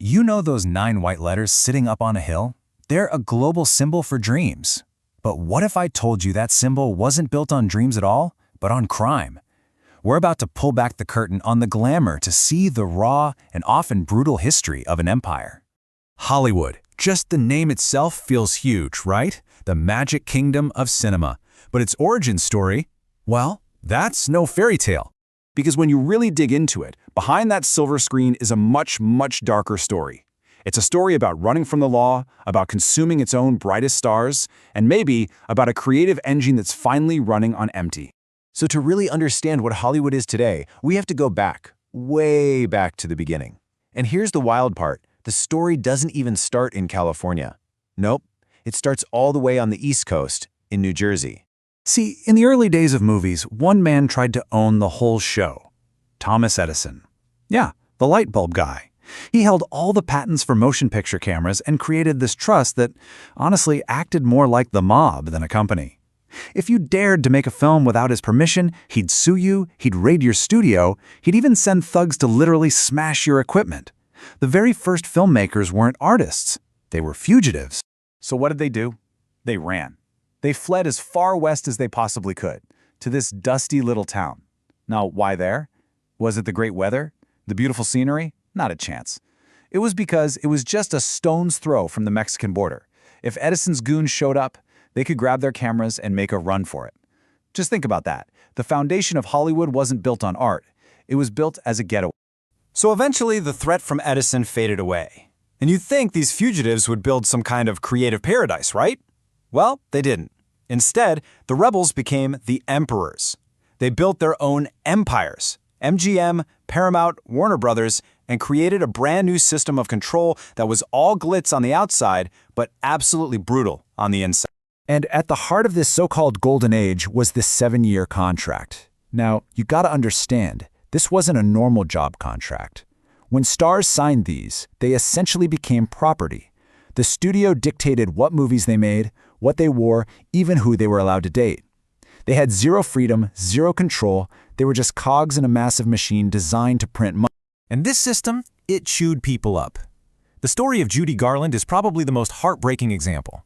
You know those 9 white letters sitting up on a hill? They're a global symbol for dreams. But what if I told you that symbol wasn't built on dreams at all, but on crime? We're about to pull back the curtain on the glamour to see the raw and often brutal history of an empire. Hollywood. Just the name itself feels huge, right? The magic kingdom of cinema. But its origin story, well, that's no fairy tale. Because when you really dig into it, behind that silver screen is a much, much darker story. It's a story about running from the law, about consuming its own brightest stars, and maybe about a creative engine that's finally running on empty. So to really understand what Hollywood is today, we have to go back, way back to the beginning. And here's the wild part. The story doesn't even start in California. Nope, it starts all the way on the East Coast, in New Jersey. See, in the early days of movies, one man tried to own the whole show. Thomas Edison. Yeah, the light bulb guy. He held all the patents for motion picture cameras and created this trust that, honestly, acted more like the mob than a company. If you dared to make a film without his permission, he'd sue you, he'd raid your studio, he'd even send thugs to literally smash your equipment. The very first filmmakers weren't artists. They were fugitives. So what did they do? They ran. They fled as far west as they possibly could, to this dusty little town. Now, why there? Was it the great weather? The beautiful scenery? Not a chance. It was because it was just a stone's throw from the Mexican border. If Edison's goons showed up, they could grab their cameras and make a run for it. Just think about that. The foundation of Hollywood wasn't built on art. It was built as a getaway. So eventually, the threat from Edison faded away. And you'd think these fugitives would build some kind of creative paradise, right? Well, they didn't. Instead, the rebels became the emperors. They built their own empires, MGM, Paramount, Warner Brothers, and created a brand new system of control that was all glitz on the outside, but absolutely brutal on the inside. And at the heart of this so-called golden age was this 7-year contract. Now, you gotta understand, this wasn't a normal job contract. When stars signed these, they essentially became property. The studio dictated what movies they made, what they wore, even who they were allowed to date. They had zero freedom, zero control. They were just cogs in a massive machine designed to print money. And this system, it chewed people up. The story of Judy Garland is probably the most heartbreaking example.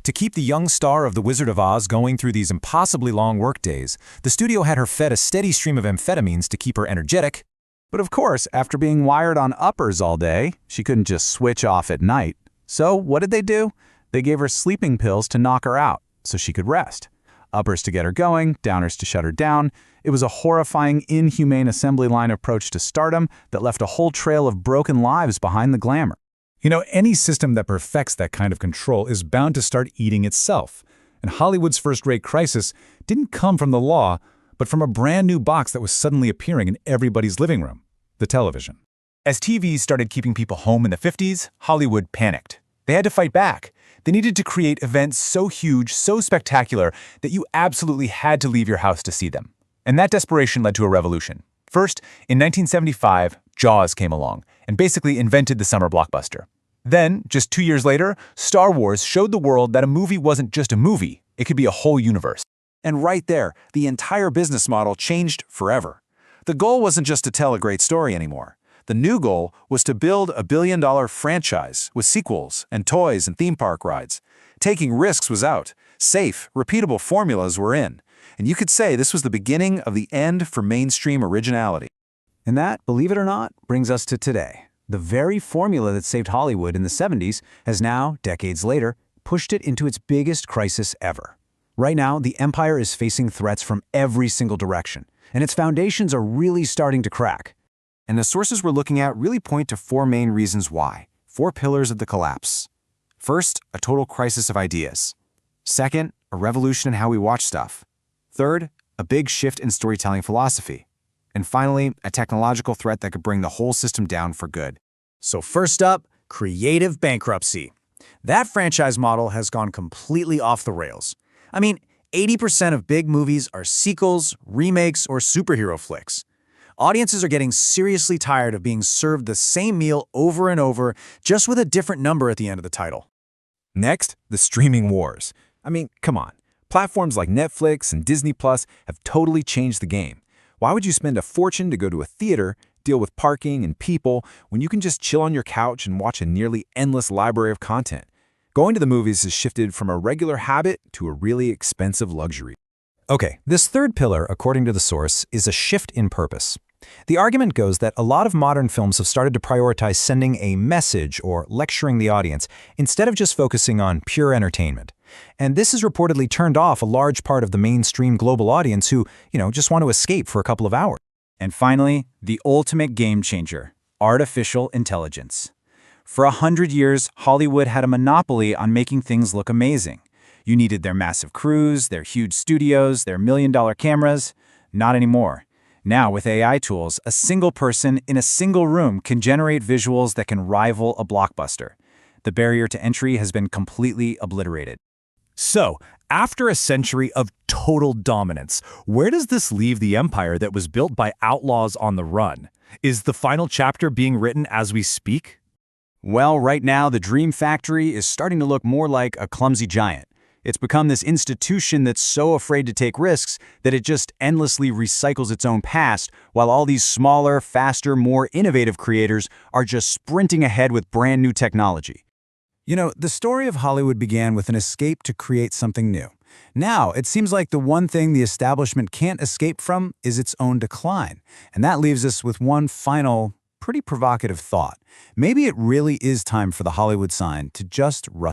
To keep the young star of The Wizard of Oz going through these impossibly long workdays, the studio had her fed a steady stream of amphetamines to keep her energetic. But of course, after being wired on uppers all day, she couldn't just switch off at night. So what did they do? They gave her sleeping pills to knock her out, so she could rest. Uppers to get her going, downers to shut her down. It was a horrifying, inhumane assembly line approach to stardom that left a whole trail of broken lives behind the glamour. You know, any system that perfects that kind of control is bound to start eating itself. And Hollywood's first-rate crisis didn't come from the law, but from a brand new box that was suddenly appearing in everybody's living room, the television. As TVs started keeping people home in the 50s, Hollywood panicked. They had to fight back. They needed to create events so huge, so spectacular, that you absolutely had to leave your house to see them. And that desperation led to a revolution. First, in 1975, Jaws came along and basically invented the summer blockbuster. Then, just 2 years later, Star Wars showed the world that a movie wasn't just a movie, it could be a whole universe. And right there, the entire business model changed forever. The goal wasn't just to tell a great story anymore. The new goal was to build a billion-dollar franchise with sequels and toys and theme park rides. Taking risks was out. Safe, repeatable formulas were in. And you could say this was the beginning of the end for mainstream originality. And that, believe it or not, brings us to today. The very formula that saved Hollywood in the 70s has now, decades later, pushed it into its biggest crisis ever. Right now, the empire is facing threats from every single direction, and its foundations are really starting to crack. And the sources we're looking at really point to 4 main reasons why, 4 pillars of the collapse. First, a total crisis of ideas. Second, a revolution in how we watch stuff. Third, a big shift in storytelling philosophy. And finally, a technological threat that could bring the whole system down for good. So first up, creative bankruptcy. That franchise model has gone completely off the rails. I mean, 80% of big movies are sequels, remakes, or superhero flicks. Audiences are getting seriously tired of being served the same meal over and over, just with a different number at the end of the title. Next, the streaming wars. I mean, come on. Platforms like Netflix and Disney Plus have totally changed the game. Why would you spend a fortune to go to a theater deal with parking and people when you can just chill on your couch and watch a nearly endless library of content. Going to the movies has shifted from a regular habit to a really expensive luxury. Okay, this third pillar, according to the source, is a shift in purpose. The argument goes that a lot of modern films have started to prioritize sending a message or lecturing the audience instead of just focusing on pure entertainment. And this has reportedly turned off a large part of the mainstream global audience who, just want to escape for a couple of hours. And finally, the ultimate game changer, artificial intelligence. For 100 years, Hollywood had a monopoly on making things look amazing. You needed their massive crews, their huge studios, their million-dollar cameras. Not anymore. Now, with AI tools, a single person in a single room can generate visuals that can rival a blockbuster. The barrier to entry has been completely obliterated. So, after a century of total dominance, where does this leave the empire that was built by outlaws on the run? Is the final chapter being written as we speak? Well, right now, the Dream Factory is starting to look more like a clumsy giant. It's become this institution that's so afraid to take risks that it just endlessly recycles its own past, while all these smaller, faster, more innovative creators are just sprinting ahead with brand new technology. The story of Hollywood began with an escape to create something new. Now, it seems like the one thing the establishment can't escape from is its own decline. And that leaves us with one final, pretty provocative thought. Maybe it really is time for the Hollywood sign to just rust.